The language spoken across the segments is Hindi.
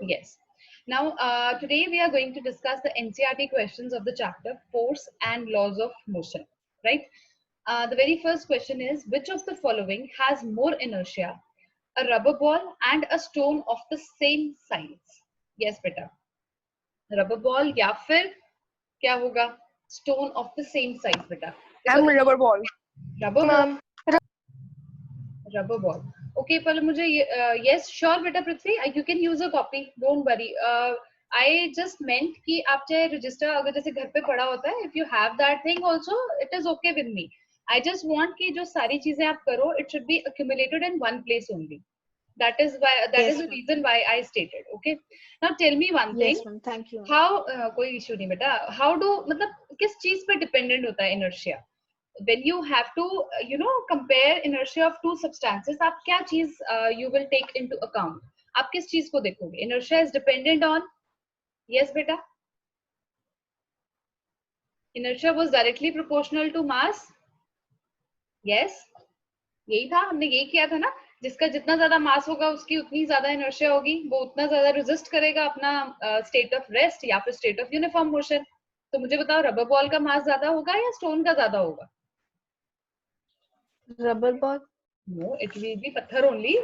Yes. Now, today we are going to discuss the NCERT questions of the chapter Force and Laws of Motion, right? The very first question is, which of the following has more inertia? A rubber ball and a stone of the same size. Yes, beta. Rubber ball या फिर क्या होगा? Stone of the same size, beta. I'm rubber ball. Rubber ball. Rubber ball. Okay, पर मुझे yes, sure बेटा पृथ्वी, you can use a copy, don't worry. I just meant कि आप चाहे register अगर जैसे घर पे पड़ा होता है, if you have that thing also, it is okay with me. I just want कि जो सारी चीजें आप करो, it should be accumulated in one place only. That is why, that is the reason why I stated. Okay. Now tell me one thing. Yes, ma'am. Thank you. How कोई issue नहीं बेटा. How do मतलब किस चीज पे dependent होता है inertia? When you have to compare inertia of two substances, आप क्या चीज you will take into account? आप किस चीज को देखोगे? Inertia is dependent on, yes beta, inertia was directly proportional to mass. Yes, यही था, हमने यही किया था ना, जिसका जितना ज्यादा मास होगा उसकी उतनी ज्यादा इनर्शिया होगी, वो उतना ज्यादा रेजिस्ट करेगा अपना स्टेट ऑफ रेस्ट या फिर स्टेट ऑफ यूनिफॉर्म मोशन. तो मुझे बताओ, रबर बॉल का मास ज्यादा होगा या स्टोन का ज्यादा होगा? Rubber ball. No, it will be पत्थर ओनली.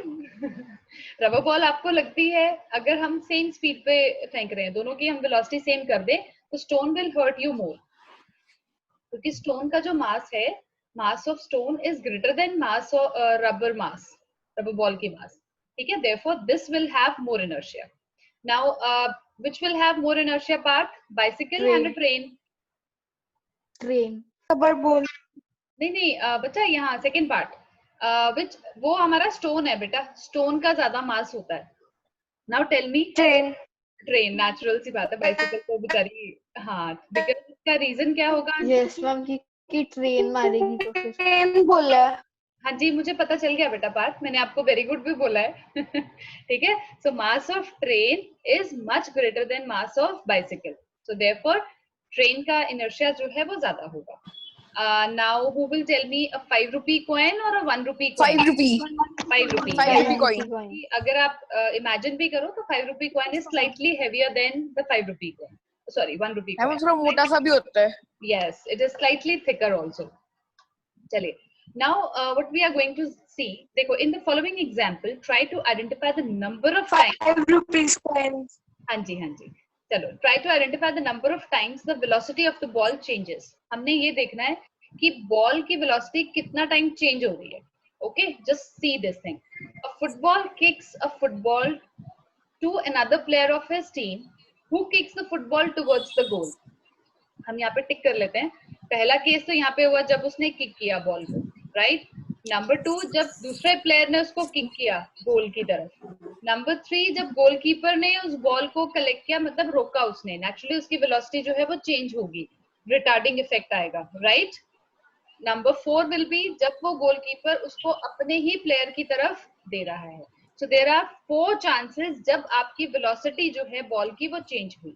रबर बॉल आपको लगती है अगर हम सेम स्पीड पे फेंक रहे हैं, दोनों की हम वेलोसिटी सेम कर दें, तो stone will hurt you more, क्योंकि स्टोन का जो मास है, mass of stone is greater than mass of rubber mass, rubber ball की मास. ठीक है, therefore this will have more inertia. Now which will have more inertia part? Bicycle and a train. Train. Rubber ball. नहीं बच्चा, यहाँ सेकंड पार्ट which, वो हमारा स्टोन है बेटा, स्टोन का ज्यादा मास होता है. Now tell me. Train. Train, natural सी बात है, बाइसिकल तो बेचारी. हाँ, बिकॉज इसका रीजन क्या होगा? Yes, ma'am. कि train मारेगी तो फिर. Train बोला. हाँ जी, मुझे पता चल गया बेटा बात, मैंने आपको वेरी गुड भी बोला है. ठीक है, so mass of train is much greater than mass of bicycle, so therefore train का इनर्शिया जो है वो ज्यादा होगा. Now who will tell me a 5 rupee coin or a 1 rupee coin? 5 rupee. 5 rupee. 5 Yes. rupee coin. अगर आप imagine भी करो तो 5 rupee coin is slightly heavier than the 5 rupee coin. Sorry, 1 rupee है coin. वो थोड़ा मोटा सा भी होता है. Yes, it is slightly thicker also. चलिए. Now what we are going to see, देखो, in the following example, try to identify the number of times. 5 rupees coins. हाँ जी, हाँ जी. चलो, try to identify the number of times the velocity of the ball changes. हमने ये देखना है कि बॉल की वेलोसिटी कितना टाइम चेंज हो रही है. Okay, just see this thing. A football kicks a football to another player of his team who kicks the football towards the goal. हम यहाँ पे टिक कर लेते हैं. पहला केस तो यहाँ पे हुआ जब उसने किक किया बॉल को, राइट. नंबर 2, जब दूसरे प्लेयर ने उसको किक किया गोल की तरफ. नंबर 3, जब गोलकीपर ने उस बॉल को कलेक्ट किया, मतलब रोका उसने, नेचुरली उसकी वेलोसिटी जो है वो चेंज होगी, रिटार्डिंग इफेक्ट आएगा, राइट. नंबर 4 विल बी जब वो गोलकीपर उसको अपने ही प्लेयर की तरफ दे रहा है. सो देयर आर 4 चांसेस जब आपकी वेलोसिटी जो है बॉल की वो चेंज हुई,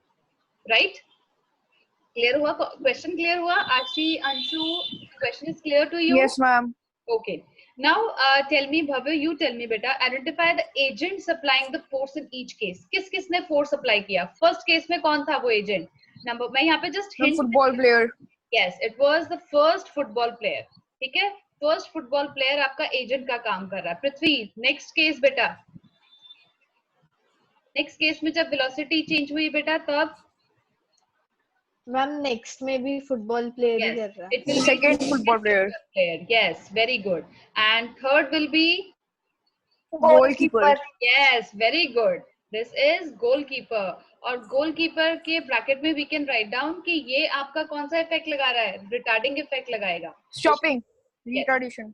राइट. क्लियर हुआ? क्वेश्चन क्लियर हुआ? Aashi, Anshu, question is clear to you? Yes, ma'am. Okay. Now tell me, Bhavya, you tell me beta, identify the agent supplying the force in each case. किस किसने force apply किया? First case में कौन था वो agent? नंबर, मैं यहाँ पे just The hint. football player. Yes, it was the first football player. ठीक है, first football player आपका agent का काम कर रहा है. पृथ्वी, next case बेटा. Next case में जब velocity change हुई बेटा, तब Ma'am, next में भी football player ही yes, कर रहा है. it will be Second football player. Yes, very good. And third will be Goalkeeper. yes, very good. This is goalkeeper. और goalkeeper के bracket में we can write down कि ये आपका कौन सा effect लगा रहा है? Retarding effect लगाएगा. Stopping. Retardation.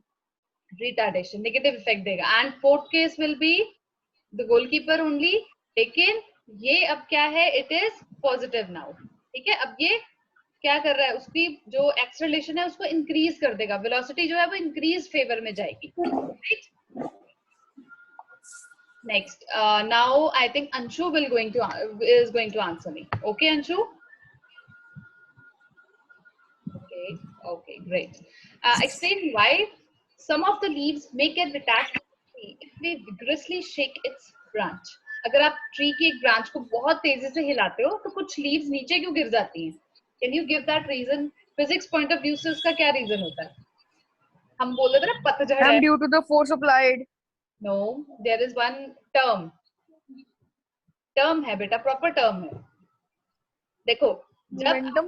Retardation, negative effect देगा. And fourth case will be the goalkeeper only. लेकिन ये अब क्या है? It is positive now. ठीक है, अब ये क्या कर रहा है? उसकी जो acceleration है उसको increase कर देगा. Velocity जो है वो increase favor में जाएगी. Right? Next, now I think Anshu is going to answer me. Okay, Anshu? Okay, great. Explain why some of the leaves may get detached if we vigorously shake its branch. अगर आप ट्री की एक ब्रांच को बहुत तेजी से हिलाते हो तो कुछ लीव्स नीचे क्यों गिर जाती हैं? Can you give that reason? Physics point of view से उसका क्या रीजन होता है? हम बोल रहे थे ना पतझड़ है. Ma'am, due to the force applied. No, there is one term. Term है बेटा, प्रॉपर टर्म है. देखो, जब Momentum.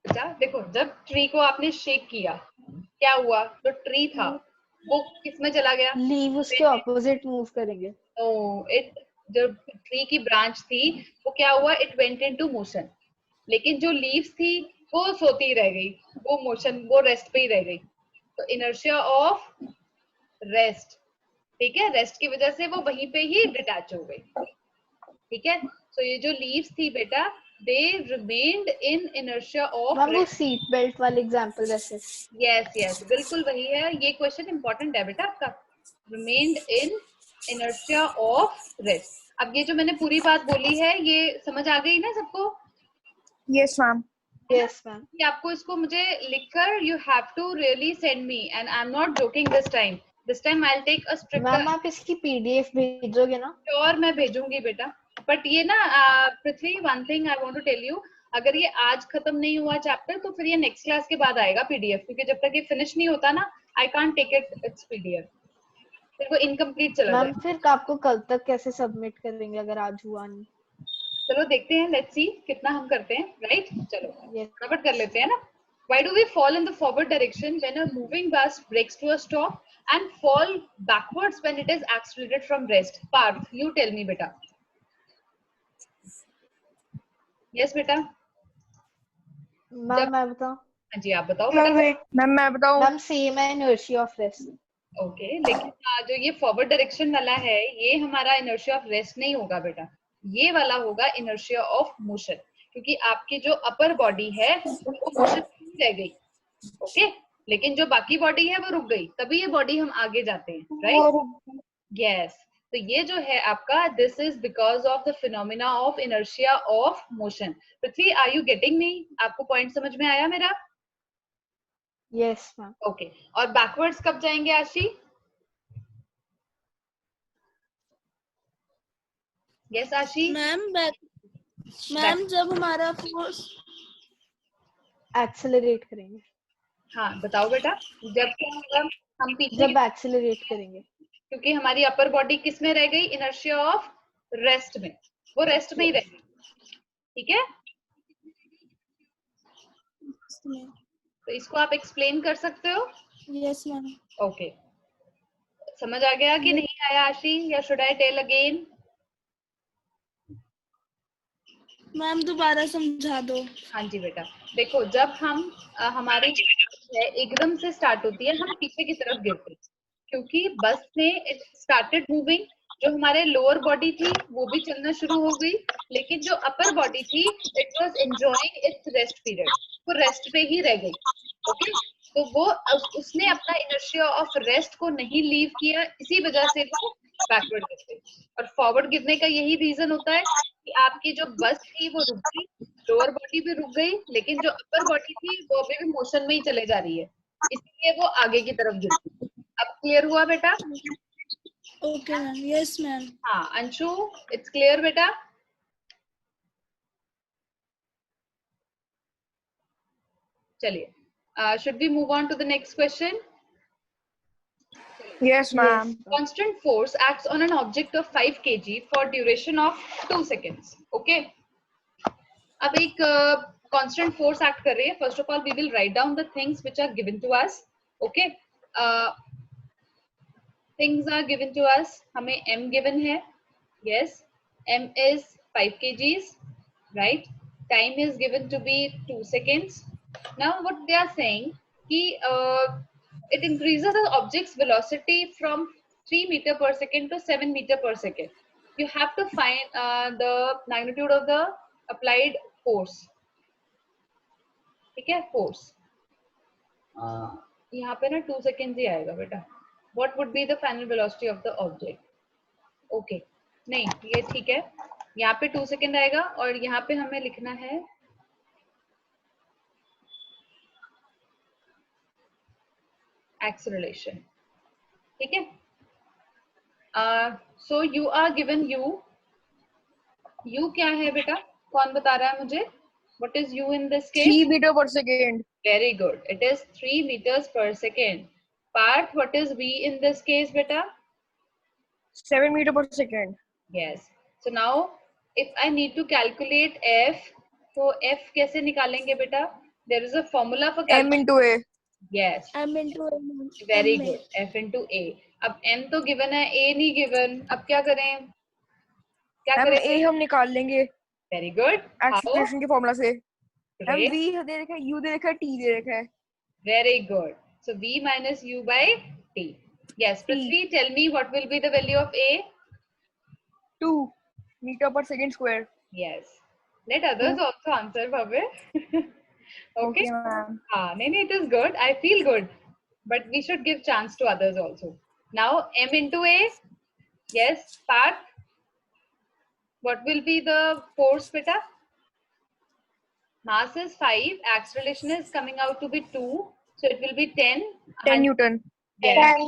बेटा देखो, जब ट्री को आपने शेक किया, क्या हुआ? जो ट्री था वो किस में चला गया? लीव उसके ऑपोजिट मूव करेंगे. तो इट, जो ट्री की ब्रांच थी वो क्या हुआ? It went into motion. लेकिन जो लीव्स थी वो सोती रह गई, वो मोशन, वो रेस्ट पे ही रह गई. तो इनर्शिया ऑफ रेस्ट, ठीक है, रेस्ट की वजह से वो वहीं पे ही डिटैच हो गई. ठीक है, सो ये जो लीव्स थी बेटा, they remained in inertia of ma'am वो रेस्ट. सीट बेल्ट वाले एग्जांपल जैसे. यस यस, बिल्कुल वही है. ये क्वेश्चन इंपॉर्टेंट है बेटा आपका. Remained in inertia of rest. अब ये जो मैंने पूरी बात बोली है, ये समझ आ गई ना सबको? Yes, ma'am. Yes ma'am. कि आपको इसको मुझे लिखकर, you have to really send me, and I am not joking this time. This time I will take a stricter. Ma'am आप इसकी पीडीएफ भेजोगे ना? श्योर, मैं भेजूंगी बेटा. बट ये ना Prithvi, one thing I want to tell you, अगर ये आज खत्म नहीं हुआ चैप्टर तो फिर ये नेक्स्ट क्लास के बाद आएगा पीडीएफ, क्योंकि जब तक ये फिनिश नहीं होता ना, I can't take it it's PDF. फिर वो इनकम्प्लीट चला मैम जाएगा. फिर आपको कल तक कैसे सबमिट करेंगे अगर आज हुआ नहीं? चलो देखते हैं, लेट्स सी कितना हम करते हैं. राइट, चलो यस. फटाफट कर लेते हैं ना. Why do we fall in the forward direction when a moving bus breaks to a stop and fall backwards when it is accelerated from rest? Parth, you tell me beta. Yes बेटा. मैम मैं बताऊं? हाँ जी, आप बताओ बेटा. Ma'am, मैं बताऊं? मैम सेम है इनर्शिया ऑफ रेस्ट. ओके, लेकिन जो ये फॉरवर्ड डायरेक्शन वाला है, ये हमारा इनर्शिया ऑफ रेस्ट नहीं होगा बेटा. ये वाला होगा इनर्शिया ऑफ मोशन, क्योंकि आपकी जो अपर बॉडी है वो मोशन में रह गई. ओके, लेकिन जो बाकी बॉडी है वो रुक गई, तभी ये बॉडी हम आगे जाते हैं. Right, yes. तो ये जो है आपका, this is because of the phenomena of inertia of motion. Prithvi, are you getting me? आपको पॉइंट समझ में आया मेरा? Yes ma'am. ओके, और बैकवर्ड्स कब जाएंगे आशी? यस आशी. मैम जब हमारा फोर्स एक्सेलरेट करेंगे. हाँ बताओ बेटा, जब क्या होगा? हम पीछे जब एक्सेलरेट करेंगे. क्योंकि हमारी अपर बॉडी किस में रह गई? इनर्शिया ऑफ रेस्ट में. वो रेस्ट में ही रह गई. ठीक है, तो इसको आप एक्सप्लेन कर सकते हो? Yes ma'am. ओके, समझ आ गया कि नहीं आया आशी, या should I tell again? Ma'am दोबारा समझा दो. हाँ जी बेटा, देखो, जब हम हमारी है एकदम से स्टार्ट होती है, हम पीछे की तरफ गिरते हैं, क्योंकि बस ने इट स्टार्टेड मूविंग. जो हमारे लोअर बॉडी थी वो भी चलना शुरू हो गई, लेकिन जो अपर बॉडी थी, it was enjoying it's rest period, वो रेस्ट पे ही रह गई. ओके, तो वो उसने अपना इनर्शिया ऑफ रेस्ट को नहीं लीव किया, इसी वजह से वो बैकवर्ड गिर गई. और फॉरवर्ड गिरने का यही रीजन होता है कि आपकी जो बस थी वो रुक गई, लोअर बॉडी भी रुक गई, लेकिन जो अपर बॉडी थी वो अभी भी मोशन में ही चले जा रही है, इसलिए वो आगे की तरफ गिर गई. अब क्लियर हुआ बेटा? Okay ma'am. Yes ma'am. हाँ अंशु, इट्स क्लियर बेटा? चलिए, should we move on to the next question? Yes, ma'am. Constant force acts on an object of 5 kg for duration of 2 seconds. Okay, अब एक constant force act कर रही है. First of all, we will write down the things which are given to us. Okay, things are given to us. हमें m given है. Yes, m is 5 kgs. Right, time is given to be 2 seconds. Now what they are saying कि it increases the object's velocity from 3 meter per second to 7 meter per second. You have to find the magnitude of the applied force. ठीक है, force यहाँ पे ना 2 seconds ही आएगा बेटा. What would be the final velocity of the object? Okay, नहीं ये ठीक है, यहाँ पे 2 सेकेंड आएगा, और यहाँ पे हमें लिखना है एक्सेलरेशन. ठीक है, So you are given u क्या है बेटा? कौन बता रहा है मुझे? What is u in this case? 3 meter per second. Very good. It is 3 meters per second. Parth, what is v in this case, beta? 7 meter per second. Yes. So now, if I need to calculate f, तो f कैसे निकालेंगे बेटा? There is a formula for M into A. Yes. M into A. Very M good. F into A. अब m तो given है, a नहीं given. अब क्या करें? क्या M करेंगे? A हम निकाल लेंगे Very good. How? एक्सीलरेशन के फॉर्मूला से. M Great. V दे रखा है, U दे रखा है, T दे रखा है. Very good. So v minus u by t. Yes. Prithvi, tell me what will be the value of a? 2 meter per second square. Yes. Let others also answer, Bhavya. Okay. ma'am. No, it is good. I feel good. But we should give chance to others also. Now, m into a. Yes, Parth. What will be the force, beta? Mass is 5. Acceleration is coming out to be 2. So it will be 10. 10 Newton. Yes.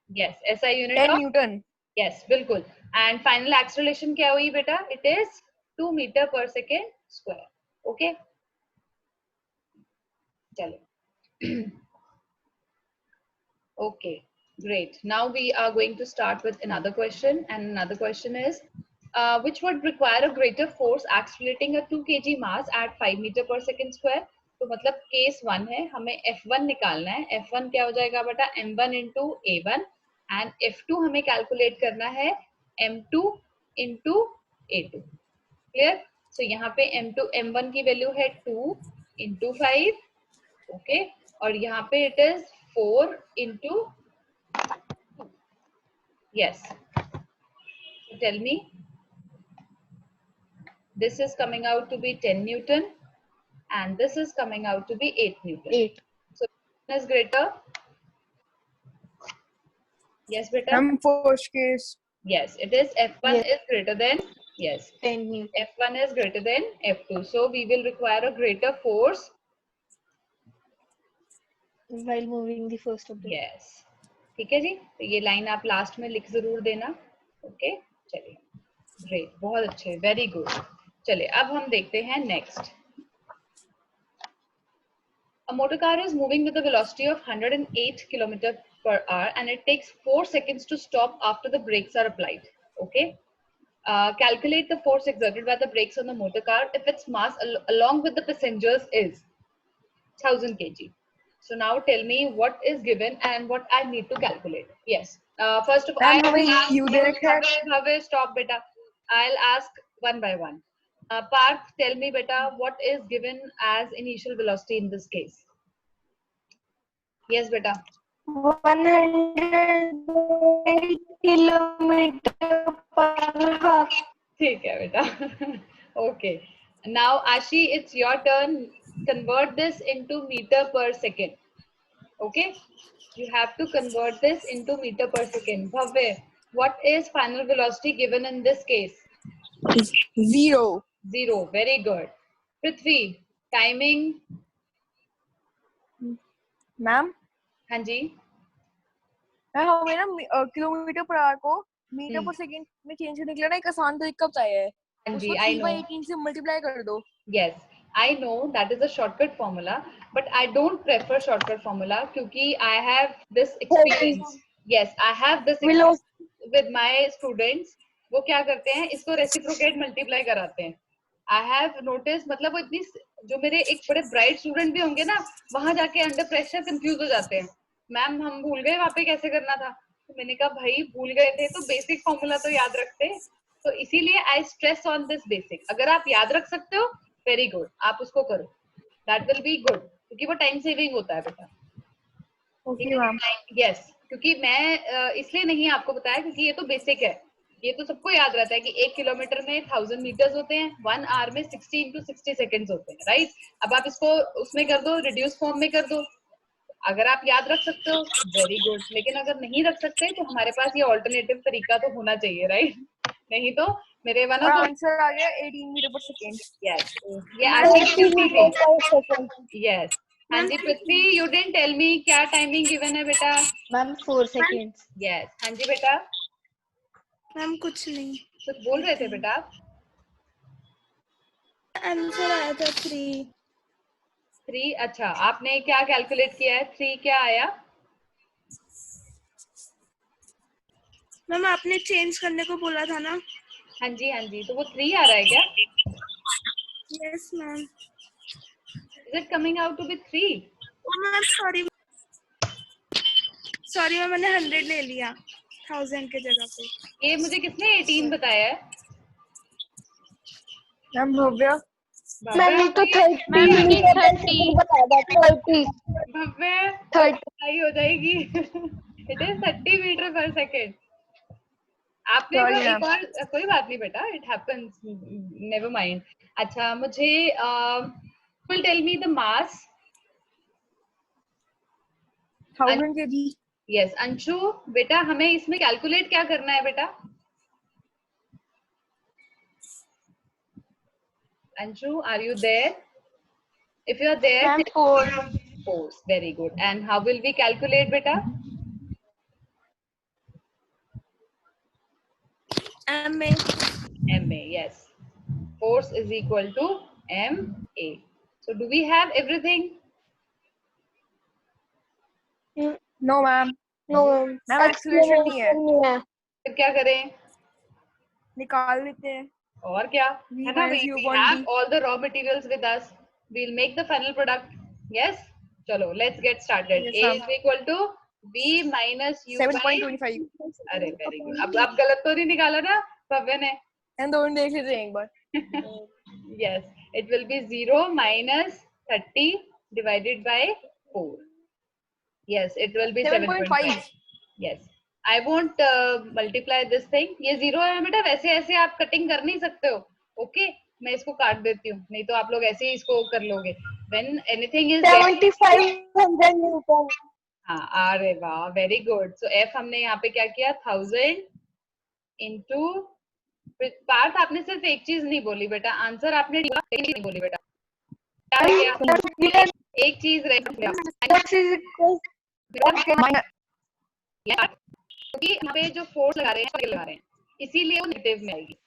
Yes. SI unit 10 of? Newton. Yes, बिल्कुल. And final acceleration क्या हुई बेटा? It is 2 meter per second square. Okay. चलो. Okay, great. Now we are going to start with another question, and another question is, which would require a greater force accelerating a 2 kg mass at 5 meter per second square? तो मतलब केस 1 है, हमें F1 निकालना है. F1 क्या हो जाएगा बेटा? M1 into A1 and F2 हमें कैलकुलेट करना है M2 into A2. Clear? So यहाँ पे M2 M1 की वैल्यू है 2 into 5. Okay, और यहाँ पे it is 4 into 2. Yes. So tell me. This is coming out to be 10 Newton and this is coming out to be 8 Newton. 8. So one is greater. Yes, beta. First case. Yes, it is F1 Yes. is greater than, yes, 10 Newton. F1 is greater than F2. So we will require a greater force. While moving the first object. Yes. ठीक है जी, तो ये लाइन आप लास्ट में लिख जरूर देना. ओके, चलिए. ग्रेट, बहुत अच्छे, वेरी गुड. चलिए अब हम देखते हैं next. A motor car is moving with a velocity of 108 km per hour and it takes 4 seconds to stop after the brakes are applied. Okay. Calculate the force exerted by the brakes on the motor car if its mass along with the passengers is 1000 kg. So now tell me what is given and what I need to calculate. Yes. First of all, Ma'am, हमें U दे रखा है. Bhavya, stop beta. I'll ask one by one. Parth, tell me beta, what is given as initial velocity in this case? Yes beta. 108 kilometer per hour. ठीक है बेटा. Okay. Now Ashi, it's your turn. Convert this into meter per second. Okay. You have to convert this into meter per second. Bhavya, what is final velocity given in this case? 0. 0. Very good. Prithvi, timing. Ma'am, हाँ जी. हमें ना किलोमीटर पर आवर को मीटर पर सेकंड में चेंज करने के लिए ना एक आसान तरीका बताया है. हाँ जी, उसको I 3 know. by 18 से मल्टीप्लाई कर दो. Yes, I know that is a shortcut formula, but I don't prefer shortcut formula क्योंकि I have this experience. Yes, I have this experience with my students. वो क्या करते हैं, इसको reciprocate multiply कराते हैं. I have noticed, मतलब वो इतनी, जो मेरे एक बड़े bright student भी होंगे ना, वहां जाके under pressure confuse हो जाते हैं. मैम हम भूल गए वहाँ पे कैसे करना था. तो मैंने कहा भाई भूल गए थे तो basic formula तो याद रखते. तो इसीलिए I stress on this basic. अगर आप याद रख सकते हो, very good, आप उसको करो. That will be good, क्योंकि वो time saving होता है बेटा. Okay, ma'am. Yes, क्योंकि मैं इसलिए नहीं आपको बताया क्योंकि ये तो बेसिक है. ये तो सबको याद रहता है कि 1 किलोमीटर में 1000 मीटर्स होते हैं, 1 आवर में 60 into 60 सेकेंड्स होते हैं, राइट. अब आप इसको उसमें कर दो, रिड्यूस फॉर्म में कर दो. अगर आप याद रख सकते हो वेरी गुड, लेकिन अगर नहीं रख सकते तो हमारे पास ये ऑल्टरनेटिव तरीका तो होना चाहिए, राइट. नहीं तो मेरे वन ऑफ आंसर आ गया 18 मीटर पर सेकंड. यस, ये आशीष की यस. हाँ जी पृथ्वी, यू डिडंट टेल मी क्या टाइमिंग गिवन है बेटा. Ma'am, 4 seconds. यस, हाँ जी बेटा. मैम कुछ नहीं, कुछ बोल रहे थे बेटा आप? आंसर आया था 3। 3, अच्छा आपने क्या कैलकुलेट किया है? 3 क्या आया? मैम आपने चेंज करने को बोला था ना? हाँ जी, तो वो 3 आ रहा है क्या? Yes ma'am. Is it coming out to be 3? Ma'am sorry ma'am, मैंने 100 ले लिया 1000 के जगह पे। ये मुझे किसने 18 बताया है? मैम भव्या। मैंने तो 30 बताया था 30 भव्य 30 सही हो जाएगी। इट इज 30 मीटर पर सेकेंड। आपने वो Sorry, एक ma'am. और, कोई बात नहीं बेटा, इट हैपेंस, नेवर माइंड। अच्छा मुझे will tell me the mass. 1000 kg. Yes Anshu बेटा, हमें इसमें कैलकुलेट क्या करना है बेटा? Anshu are you there? If you are there, Ma'am, 4. force, very good. And how will we calculate beta? MA। MA, yes. Force is equal to MA. So do we have everything? No, ma'am. No, Ma'am, acceleration नहीं है. नहीं है. फिर क्या करें? निकाल लेते हैं. और क्या V है ना, minus we U upon have D. all the raw materials with us. We'll make the final product. Yes. चलो let's get started. Yes, A ma'am. is equal to V minus U by 7.25. अरे very good. अब गलत तो नहीं निकाला ना भव्य ने? एंड दोनों देख लेते हैं एक बार. Yes, it will be 0 minus 30 divided by 4. Yes, it will be 7.5. Yes, I won't multiply this thing. ये 0 है बेटा, वैसे ऐसे आप कटिंग कर नहीं सकते हो. Okay, मैं इसको काट देती हूँ, नहीं तो आप लोग ऐसे ही इसको कर लोगे. When anything is 7500 Newton. हाँ, अरे वाह, very good. So F हमने यहाँ पे क्या किया? 1000 into पार्थ, आपने सिर्फ एक चीज नहीं बोली बेटा, आंसर आपने नहीं बोली बेटा. क्या रह गया? एक चीज रह गया क्योंकि यहाँ पे जो फोर्स लगा रहे हैं इसीलिए वो नेगेटिव में आएगी.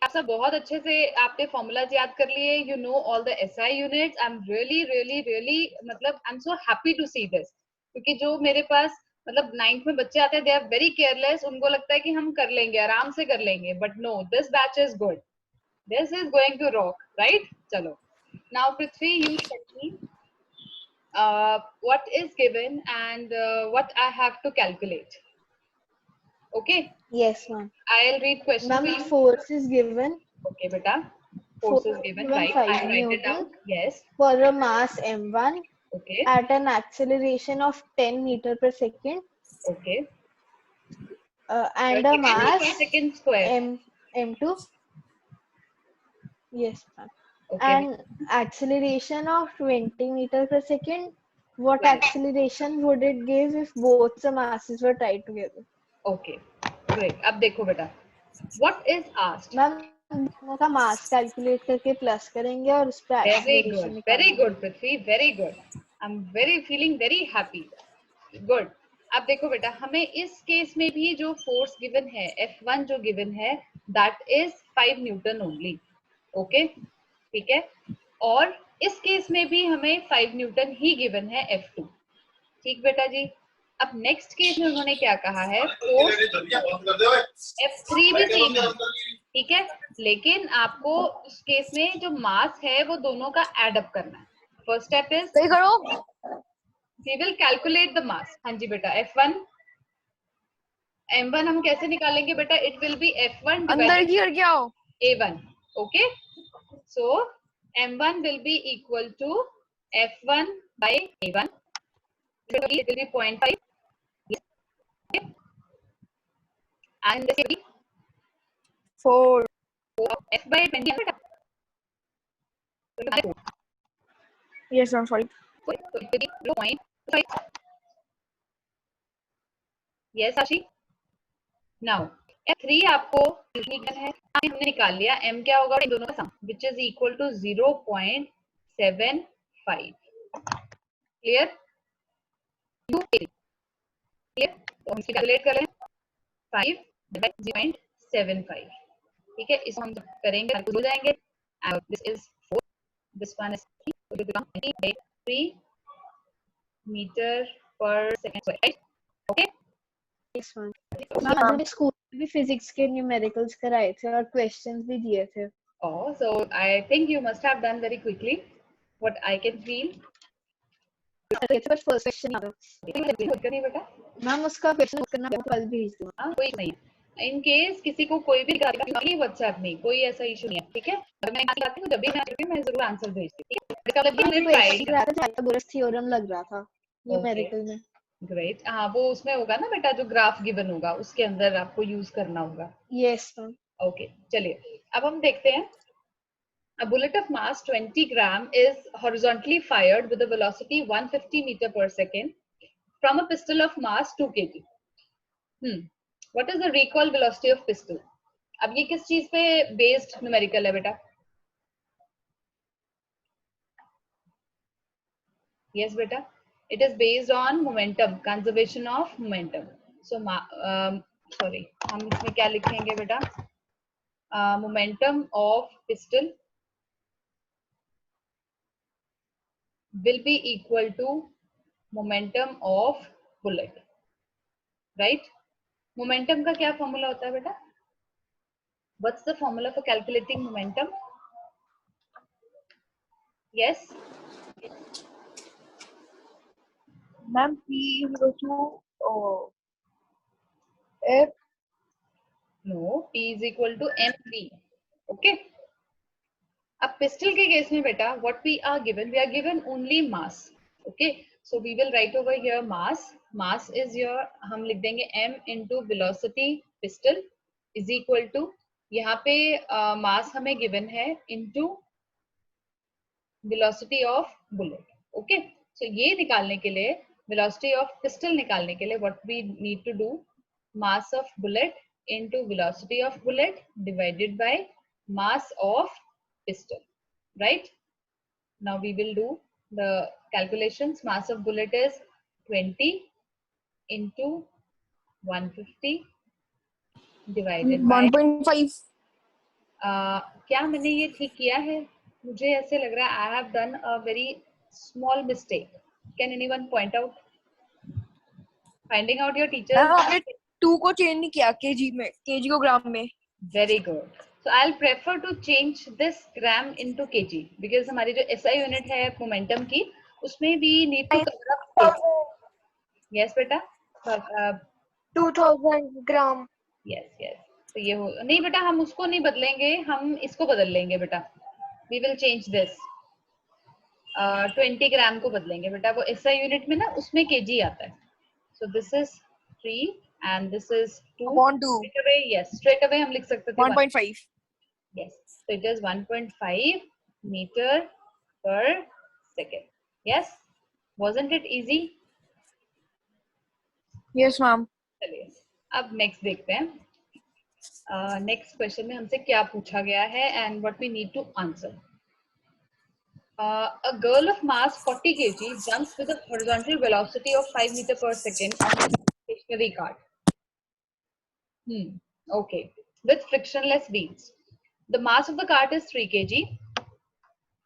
आप सब बहुत अच्छे से आपने फॉर्मूलाज याद कर लिए. You know all the SI units. I am really मतलब I am so happy to see this, क्योंकि जो मेरे पास मतलब 9th में बच्चे आते हैं, दे आर वेरी केयरलेस. उनको लगता है कि हम कर लेंगे, आराम से कर लेंगे, but no, this batch is good. This is going to rock, right? चलो, नाउ Prithvi, you tell me what is given and what I have to calculate. Okay, Yes, ma'am. I'll read question Ma'am, to you. force is given. Okay beta, force is given, right? 5 I'll write it down. Newton Yes. for a mass m1 Okay. at an acceleration of 10 meter per second. Okay. And a mass per second square. m2. Yes, ma'am. Okay. And acceleration of 20 meter per second. What Right. acceleration would it give if both the masses were tied together? Okay, great. अब देखो बेटा, what is asked? मैम का मास कैलकुलेट करके प्लस करेंगे और उस पे acceleration very निकालेंगे. good Prithvi, very good. I'm feeling very happy. Good. अब देखो बेटा, हमें इस केस में भी जो फोर्स गिवन है, F1 जो गिवन है, that is 5 Newton only. Okay, ठीक है. और इस केस में भी हमें 5 न्यूटन ही गिवन है F2. ठीक बेटा जी. अब नेक्स्ट केस में उन्होंने क्या कहा है, फोर्स F3 भी सेम है, ठीक है, लेकिन आपको उस केस में जो मास है वो दोनों का एड अप करना है. फर्स्ट स्टेप इज सही करो. We will calculate the mass. हाँ जी बेटा, F1 M1 हम कैसे निकालेंगे बेटा? इट विल बी F1 अंदर की करके आओ. A1. Okay, so M1 will be equal to F1 by A1. It will be 0.5. And this will be 4. F by 20. Yes, ma'am. Sorry. So it will be 0.5. Yes, Ashi. Now F3 आपको निकालना है, हमने निकाल लिया. M क्या होगा? इन दोनों का सम, which is equal to 0.75. Clear? Clear? तो हम कैलकुलेट कर लें. 0.75, ठीक है, इसको हम करेंगे हो जाएंगे. This is 4, this one is 3, so it will become 3 meter per second square, right? Okay. Yes, ma'am. Ma'am आज हमें स्कूल में भी फिजिक्स के न्यूमेरिकल्स कराए थे और क्वेश्चंस भी दिए थे. Oh, so I think you must have done very quickly. What I can feel. But first question नहीं बेटा. मैम उसका क्वेश्चन करना कल भेज दूँ. हाँ, कोई नहीं. इन केस किसी को कोई भी व्हाट्सएप में कोई ऐसा इशू नहीं है, ठीक है. अगर मैं आती हूँ जब भी मैं जरूर आंसर भेजती हूँ, ठीक है. पाइथागोरस थ्योरम लग रहा था न्यूमेरिकल में. ग्रेट. हाँ, वो उसमें होगा ना बेटा, जो ग्राफ गिवन होगा उसके अंदर आपको यूज करना होगा. Yes ma'am. ओके, चलिए अब हम देखते हैं. A bullet of mass 20 gram is horizontally fired with a velocity 150 meter per second from a pistol of mass 2 kg. What is the recoil velocity of pistol? अब ये किस चीज पे बेस्ड न्यूमेरिकल है बेटा? Yes बेटा, it is based on momentum, conservation of momentum. So sorry, हम इसमें क्या लिखेंगे बेटा? Momentum of pistol will be equal to momentum of bullet, right? Momentum का क्या फॉर्मूला होता है बेटा? What's the formula for calculating momentum? Yes. Ma'am, P is equal to F. No, P is equal to mv. Okay. अब पिस्टल के केस में बेटा, what we are given only mass. Okay, so we will write over here mass. Mass is your, हम लिख देंगे m into velocity pistol is equal to, यहाँ पे mass हमें given है into velocity of bullet. Okay, so ये निकालने के लिए, velocity of pistol निकालने के लिए, what we need to do, mass of bullet into velocity of bullet divided by mass of pistol. Right? Now we will do the calculations. Mass of bullet is 20 into 150 divided by 1.5. क्या मैंने ये ठीक किया है? मुझे ऐसे लग रहा है I have done a very small mistake. Can anyone point out? Finding out your teacher. आपने 2 को चेंज नहीं किया kg में, kg को ग्राम में. Very good. So I'll prefer to change this gram into kg because हमारी जो SI unit है momentum की, उसमें we need to cover up kg. Yes बेटा. 2000 ग्राम. Yes yes. तो ये हो नहीं बेटा, हम उसको नहीं बदलेंगे, हम इसको बदल लेंगे बेटा. We will change this. 20 ग्राम को बदलेंगे बेटा, वो SI unit में ना उसमें kg आता है. So this is 3 and this is 2. Upon 2. Straight away, yes. Straight away हम लिख सकते थे 1.5. Yes, so it is 1.5 meter per second. Yes, wasn't it easy? Yes, ma'am. चलिए, अब next देखते हैं. Next question में हमसे क्या पूछा गया है and what we need to answer. A girl of mass 40 kg jumps with a horizontal velocity of 5 meter per second on a stationary cart. Okay, with frictionless wheels. The mass of the cart is 3 kg,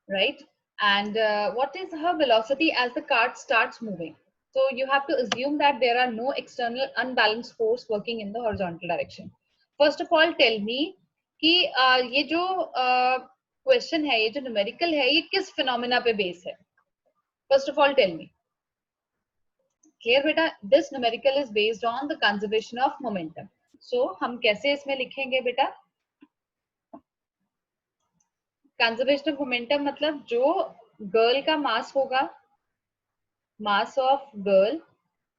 right? And what is her velocity as the cart starts moving? So you have to assume that there are no external unbalanced force working in the horizontal direction. First of all, tell me कि ये जो question है, ये जो numerical है, ये किस phenomena पे base है? First of all, tell me. Clear बेटा? This numerical is based on the conservation of momentum. So हम कैसे इसमें लिखेंगे बेटा? कंजर्वेशन ऑफ मोमेंटम मतलब जो गर्ल का मास होगा, mass of girl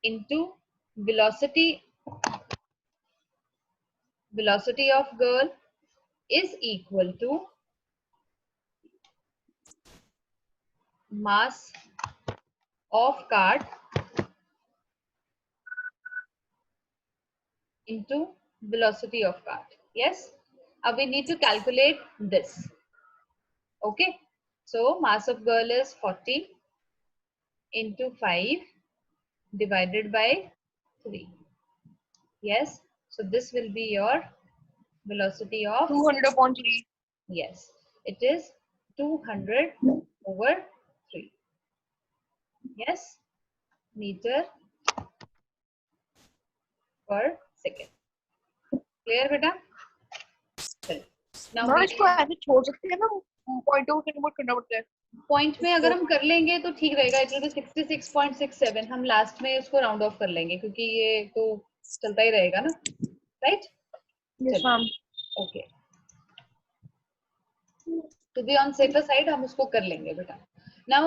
into velocity of girl is equal to mass of cart into velocity of cart. Yes, अब we need to calculate this. Okay, so mass of girl is 40 into 5 divided by 3. Yes, So this will be your velocity of 200.3. yes, it is 200 over 3. Yes, meter per second. Clear बेटा? Now मैम इसको ऐसे छोड़ सकते हैं ना, पॉइंट को कन्वर्ट करना पड़ता है. पॉइंट में अगर हम कर लेंगे तो ठीक रहेगा. It will B 66.67. हम लास्ट में उसको राउंड ऑफ कर लेंगे क्योंकि ये तो चलता ही रहेगा ना, right? Yes ma'am. Okay, to be on safer side हम उसको कर लेंगे बेटा. Now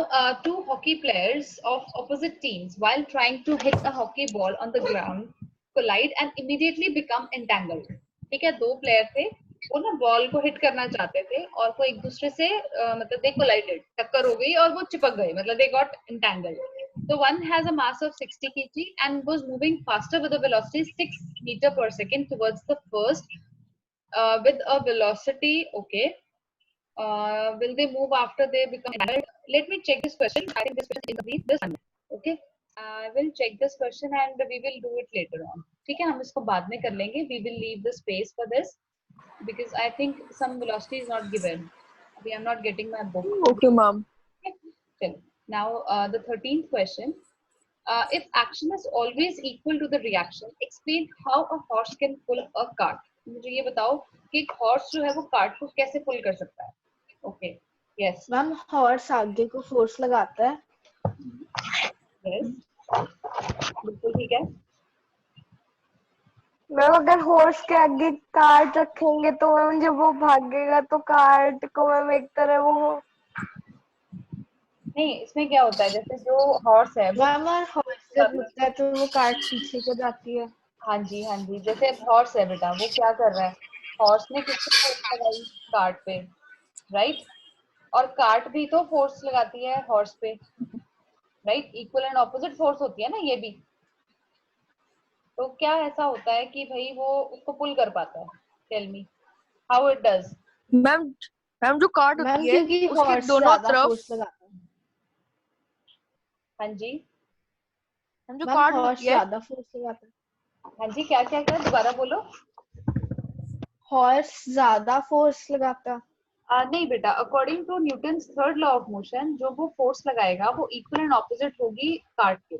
two hockey players of opposite teams while trying to hit a hockey ball on the ground collide and immediately become entangled. ठीक है, दो प्लेयर थे, वो ना बॉल को हिट करना चाहते थे और वो एक दूसरे से मतलब दे कोलाइडेड, टक्कर हो गई और वो चिपक गए, मतलब they got entangled. So one has a mass of 60 kg and was moving faster with a velocity 6 meter per second towards the first with a velocity, okay. Will they move after they become entangled? Let me check this question. I think this question is incomplete. This one. Okay. I will check this question and we will do it later on. ठीक है, हम इसको बाद में कर लेंगे. We will leave the space for this because I think some velocity is not given. We are not getting my book. Okay, ma'am. Okay. Now the 13th question. If action is always equal to the reaction, explain how a horse can pull a cart. मुझे ये बताओ कि एक हॉर्स जो है वो कार्ट को कैसे पुल कर सकता है. ओके, यस मैम हॉर्स आगे को फोर्स लगाता है. यस, बिल्कुल ठीक है. मैम अगर हॉर्स के आगे कार्ट रखेंगे तो मैम जब वो भागेगा तो कार्ट को मैम एक तरह वो नहीं, इसमें क्या होता है, जैसे जो हॉर्स है वो, मैम और हॉर्स जब रुकता है तो वो कार्ट पीछे को जाती है. हाँ जी हाँ जी, जैसे हॉर्स है बेटा, वो क्या कर रहा है, हॉर्स ने किस पे फोर्स लगाई, कार्ट पे, राइट? और कार्ट भी तो फोर्स लगाती है हॉर्स पे, right? Equal and opposite force होती है ना ये भी. तो क्या ऐसा होता है कि भाई वो उसको पुल कर पाता है? Tell me how it does. Ma'am ma'am जो कार्ट मैम होती है क्योंकि उसके हॉर्स दोनों ज्यादा तरफ फोर्स लगाता है. हाँ जी मैम जो मैम कार्ट हॉर्स होती है ज्यादा फोर्स लगाता है. हाँ जी, क्या क्या क्या, दोबारा बोलो. हॉर्स ज्यादा फोर्स लगाता है. नहीं बेटा, according to Newton's third law of motion जो वो फोर्स लगाएगा वो इक्वल एंड ऑपोजिट होगी कार्ट के.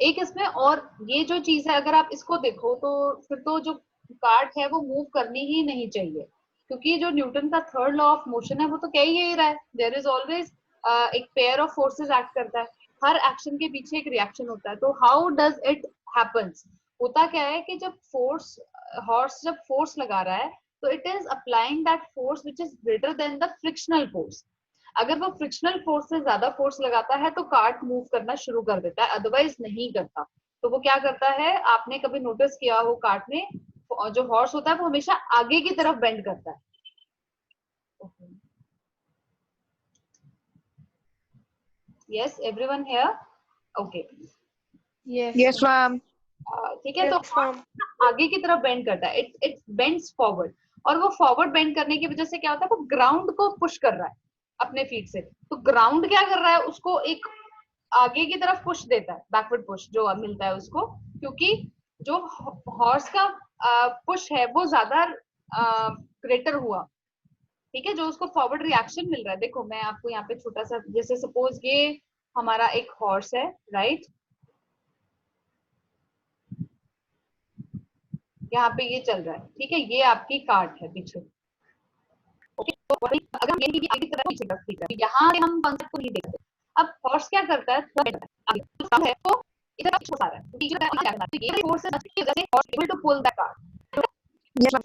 एक इसमें और ये जो चीज है, अगर आप इसको देखो तो फिर तो जो कार्ट है वो मूव करनी ही नहीं चाहिए, क्योंकि जो न्यूटन का थर्ड लॉ ऑफ मोशन है वो तो कह ही रहा है, देयर इज ऑलवेज एक पेयर ऑफ फोर्सेस एक्ट करता है, हर एक्शन के पीछे एक रिएक्शन होता है. तो हाउ डज इट हैपेंस, होता क्या है कि जब फोर्स, हॉर्स जब फोर्स लगा रहा है तो it is applying that force which is greater then the frictional force. अगर वो फ्रिक्शनल फोर्स से ज्यादा फोर्स लगाता है तो कार्ट मूव करना शुरू कर देता है, अदरवाइज नहीं करता. तो वो क्या करता है, आपने कभी नोटिस किया हो कार्ट में जो हॉर्स होता है वो हमेशा आगे की तरफ बेंड करता है. Yes, everyone here? Okay, yes ma'am. ठीक है. तो आगे की तरफ बेंड करता है, इट बेंड्स फॉरवर्ड, और वो फॉरवर्ड बेंड करने की वजह से क्या होता है, वो ग्राउंड को पुश कर रहा है अपने फीट से. तो ग्राउंड क्या कर रहा है, उसको एक आगे की तरफ पुश देता है, बैकवर्ड पुश जो मिलता है उसको, क्योंकि जो हॉर्स का पुश है वो ज्यादा ग्रेटर हुआ. ठीक है, जो उसको फॉरवर्ड रिएक्शन मिल रहा है. देखो मैं आपको यहाँ पे छोटा सा, जैसे सपोज ये हमारा एक हॉर्स है, राइट? यहाँ पे ये चल रहा है, ठीक है, ये आपकी कार्ट है पीछे. ओके, तो अगर हम ये आगे की तरफ पीछे तरफ खींच रहे हैं, यहाँ से हम कॉन्सेप्ट को नहीं देखते. अब हॉर्स क्या करता है, आगे है तो इधर छोड़ रहा है, तो ये फोर्स है की वजह से horse able to pull that cart.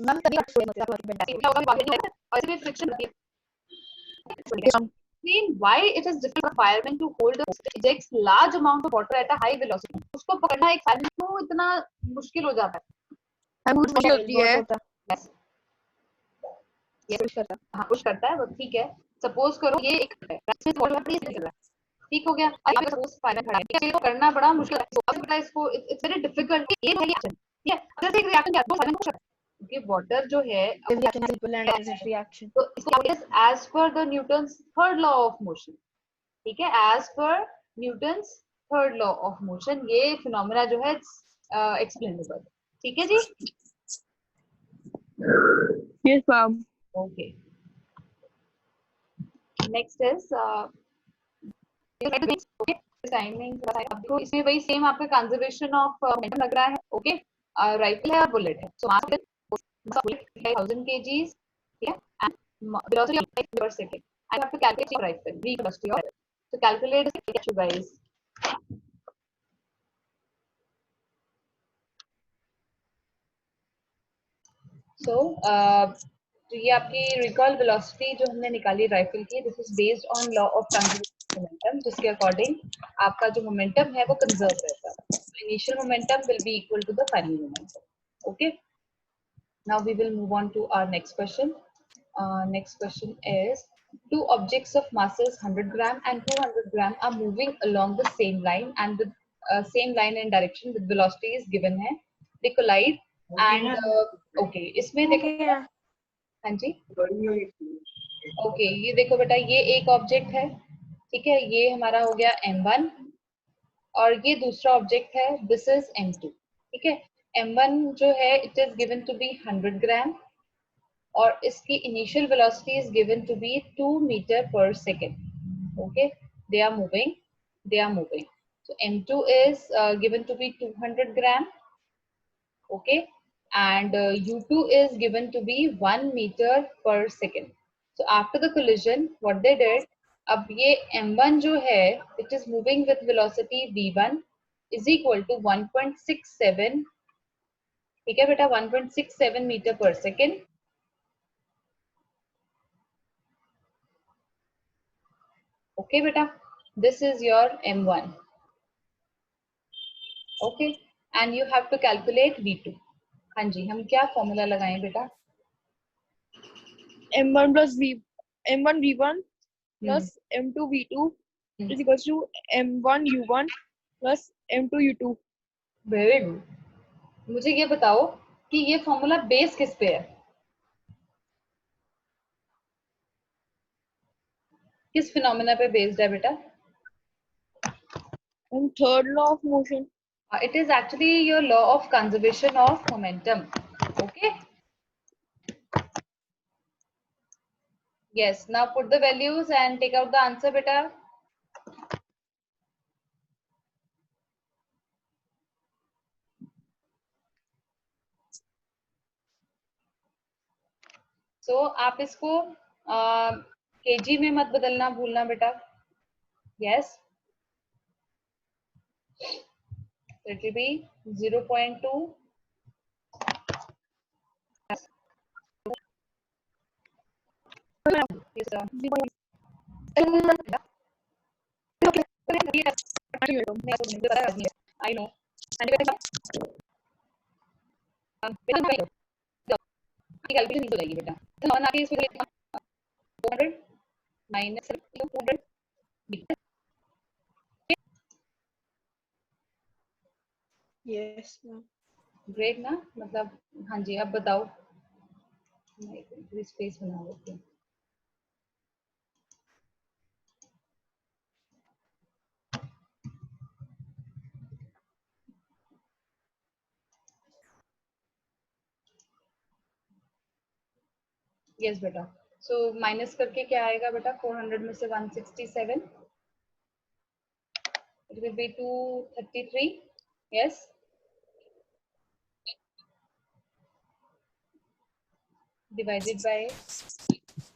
Ma'am तभी क्या होगा, और इसमें फ्रिक्शन होती है. Explain why it is difficult for firemen to hold a ejects large amount of water at a high velocity. उसको पकड़ना एक फायरमैन को इतना मुश्किल हो जाता है. मैम कुछ नहीं होती है. Yes. ये पुश करता है, हाँ पुश करता है वो, ठीक है. सपोज करो ये एक है, ठीक हो गया. अब सपोज फायरमैन खड़ा है, ठीक है, तो करना बड़ा मुश्किल है इसको, इट्स वेरी डिफिकल्ट. ये है रिएक्शन, ठीक है. अगर एक रिएक्शन क्या है, वो फायरमैन को क्योंकि वाटर जो है रिएक्शन, तो इसको as per the Newton's third law of motion, ठीक है, as per Newton's third law of motion ये फिनोमेना जो है एक्सप्लेनेबल. ठीक है जी, Yes, ma'am. Okay. Next is timing आपको इसमें वही सेम आपका कंजर्वेशन ऑफ मोमेंटम लग रहा है. ओके, राइफल है और बुलेट है. सो मास 1000 kgs, ठीक है, and velocity of light per second. I have to calculate your rifle, V velocity of. So calculate it, you guys. So तो ये आपकी रिकॉल वेलोसिटी जो हमने निकाली राइफल की, this is based on law of conservation momentum, जिसके अकॉर्डिंग आपका जो मोमेंटम है वो कंजर्व रहता है. Initial momentum will be equal to the final momentum. Okay, now we will move on to our next question. Next question is, two objects of masses 100 gram and 200 gram are moving along the same line and with same line and direction with velocity is given है. They collide and okay, इसमें देखो. हाँ जी. ओके, ये देखो बेटा, ये एक ऑब्जेक्ट है, ठीक है, ये हमारा हो गया m1 और ये दूसरा ऑब्जेक्ट है, दिस इज m2. ठीक है, m1 जो है it is given to be 100 gram और इसकी initial velocity is given to be 2 metre पर second. Okay, they are moving. So m2 is given to be 200 gram. Okay, and u2 is given to be 1 meter per second. So after the collision, what they did, अब ये m1 जो है it is moving with velocity v1 is equal to 1.67, ठीक है बेटा, 1.67 मीटर पर second. Okay beta, this is your m1. Okay, and you have to calculate v2. हाँ जी, हम क्या फॉर्मूला लगाएं बेटा? M1 V1 plus M2 V2 is equals to M1 U1 plus M2 U2. Very good. मुझे ये बताओ कि ये फॉर्मूला बेस किस पे है, किस फिनोमेना पे बेस्ड है बेटा? And third law of motion. It is actually your law of conservation of momentum. Okay. Yes. Now put the values and take out the answer, beta. So आप इसको kg में मत बदलना भूलना बेटा. Yes. So it will be 0.2. I know. Calculation नहीं हो जाएगी बेटा. तो आगे इसको 200 minus 200. Yes, ma'am. ग्रेट ना, मतलब हाँ जी. अब बताओ, स्पेस बना लेते हैं. यस बेटा. सो माइनस करके क्या आएगा बेटा? 400 में से 167, it will B 233. Yes, divided by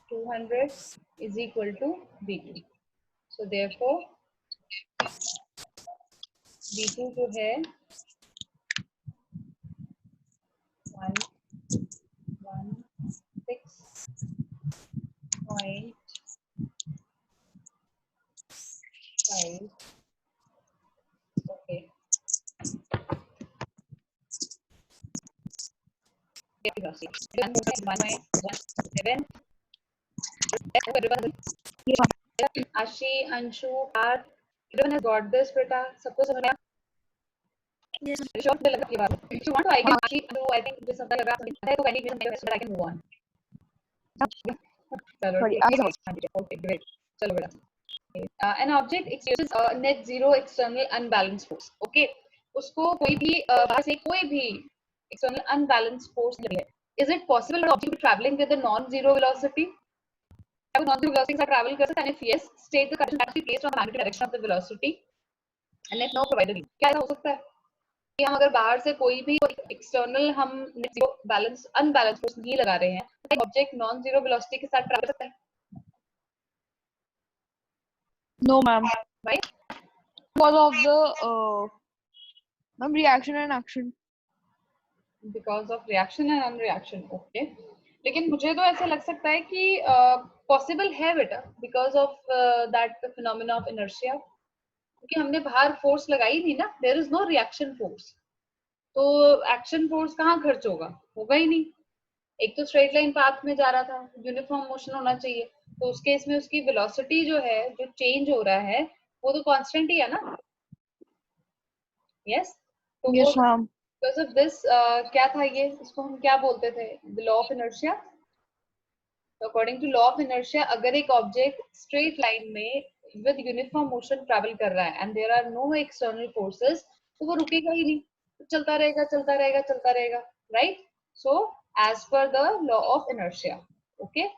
200 is equal to v2. So therefore v2 जो है 116.5. Okay. Ashi, Anshu, Parth, everyone has got this beta. सबको समझ में आया? Yes. Sure, मुझे लगा कि बात. If you want to, I can Ashi, Anshu, I think मुझे समझ लगा है तो kindly give me so that I can move on. चलो ठीक है. Okay, great. चलो बेटा. An object experiences a net zero external unbalanced force. Okay, उसको कोई भी बाहर से कोई भी external unbalanced force लगी है. Is it possible for object to be traveling with a non-zero velocity? क्या वो non-zero velocity के साथ travel कर सकता है? And if yes, state the condition that is based on the magnitude direction of the velocity. And if no, provide the reason. क्या ऐसा हो सकता है कि हम अगर बाहर से कोई भी एक्सटर्नल हम जीरो बैलेंस अनबैलेंस फोर्स नहीं लगा रहे हैं, तो ऑब्जेक्ट नॉन जीरो वेलोसिटी के साथ ट्रैवल कर सकता है? No, ma'am. Right? Because of the ma'am, reaction and action. Because of reaction and unreaction. Okay. लेकिन मुझे तो ऐसे लग सकता है कि पॉसिबल है बेटा, because of that phenomena of inertia, क्योंकि हमने बाहर फोर्स लगाई थी ना, there is no reaction force, तो एक्शन फोर्स कहाँ खर्च होगा? होगा ही नहीं। एक तो स्ट्रेट लाइन पाथ में जा रहा था, यूनिफॉर्म मोशन होना चाहिए, तो उस केस में उसकी वेलोसिटी जो है, जो चेंज हो रहा है, वो तो कांस्टेंट ही है ना। यस, तो Yes, ma'am. Because of this क्या था ये, इसको हम क्या बोलते थे? The law of inertia. तो according to law of inertia, अगर एक ऑब्जेक्ट स्ट्रेट लाइन में विद यूनिफॉर्म मोशन ट्रैवल कर रहा है and there are no external forces, तो वो रुकेगा ही नहीं, तो चलता रहेगा चलता रहेगा चलता रहेगा, right? So as per the law of inertia, okay.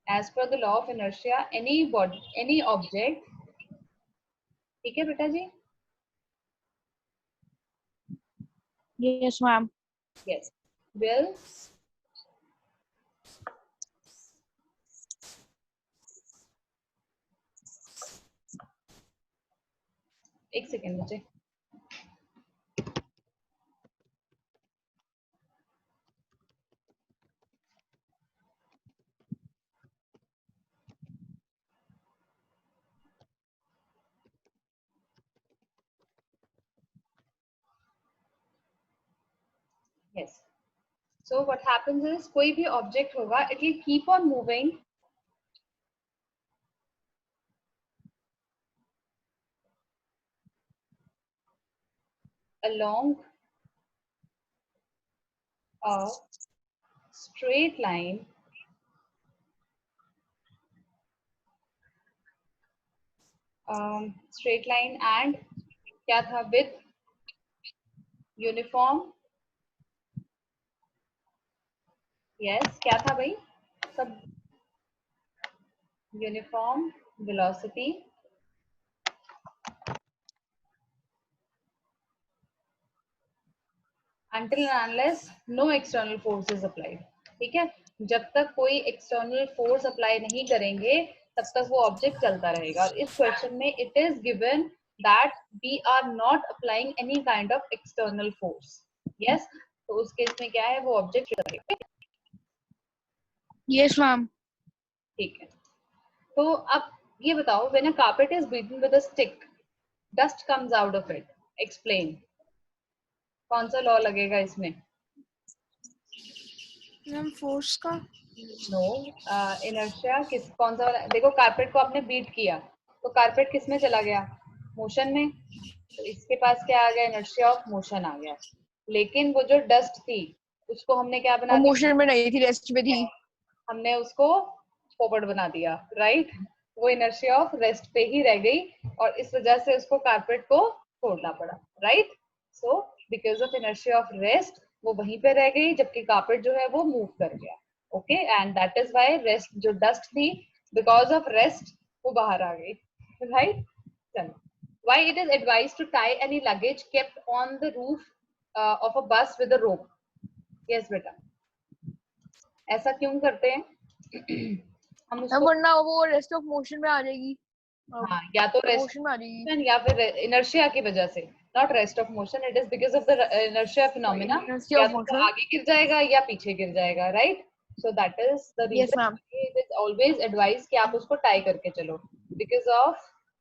As per the law of inertia, any body, any object, ठीक है बेटा जी? Yes, ma'am. Yes, will एक सेकेंड मुझे, yes. So what happens is, कोई भी ऑब्जेक्ट होगा, it will keep on moving along a straight line and क्या था? With uniform, yes, क्या था भाई सब? uniform velocity until and unless no external force is applied. ठीक है, जब तक कोई एक्सटर्नल फोर्स अप्लाई नहीं करेंगे तब तक वो ऑब्जेक्ट चलता रहेगा। और इस क्वेश्चन में it is given that we are not applying any kind of external force. Yes, तो उस केस में क्या है, वो ऑब्जेक्ट चलता रहेगा। Yes, ma'am. ठीक है, तो अब ये बताओ, when a carpet is beaten with a stick, dust comes out of it, explain. कौन सा लॉ लगेगा इसमें? मैम फोर्स का। नो, इनर्शिया किस, कौन सा वाला? देखो, कारपेट को आपने बीट किया तो कारपेट किस में चला गया? मोशन में। तो इसके पास क्या आ गया? इनर्शिया ऑफ मोशन आ गया। लेकिन वो जो डस्ट थी उसको हमने क्या बना वो दिया? मोशन में नहीं थी, रेस्ट में थी। हमने उसको फॉरवर्ड बना दिया, राइट? वो इनर्शिया ऑफ रेस्ट पे ही रह गई और इस वजह से उसको कारपेट को छोड़ना पड़ा, right? So because of inertia of rest वो वहीं पे रह गई, जबकि कारपेट जो है वो मूव कर गया। Okay, and that is why rest, जो डस्ट थी, बिकॉज ऑफ रेस्ट वो बाहर आ गई, राइट? चलो, why it is advised to tie any luggage kept on the roof of a bus with a rope? Yes बेटा, ऐसा क्यों करते हैं? हम अब उसको, वरना वो रेस्ट ऑफ मोशन में आ जाएगी। हाँ, या तो रेस्ट मोशन में आ जाएगी। मोशन या फिर इनर्शिया की वजह से, not rest of motion, it is because of the inertia phenomena. Inertia या of तो वो motion. आगे गिर जाएगा या पीछे गिर जाएगा, right? So that is the Yes, reason ma'am. It is always advise कि आप उसको टाई करके चलो, because of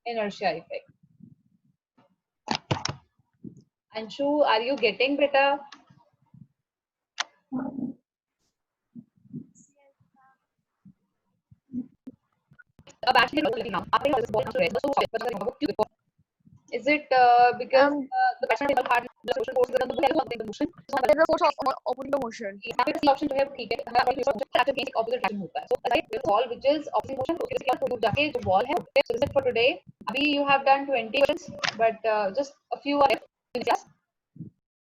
inertia effect. Anshu, are you getting बेटा? अब actually is it because the bachelor table hard social force is the motion. There is a force opposing the motion. यहाँ पे सी ऑप्शन जो है ठीक है, हमारा ऑपोजिट रिएक्शन होता है. So right, with all which is opposite motion, उसके बाद तो जाके जो बॉल है. So this is it for today. अभी you have done 20 questions, but just a few are left.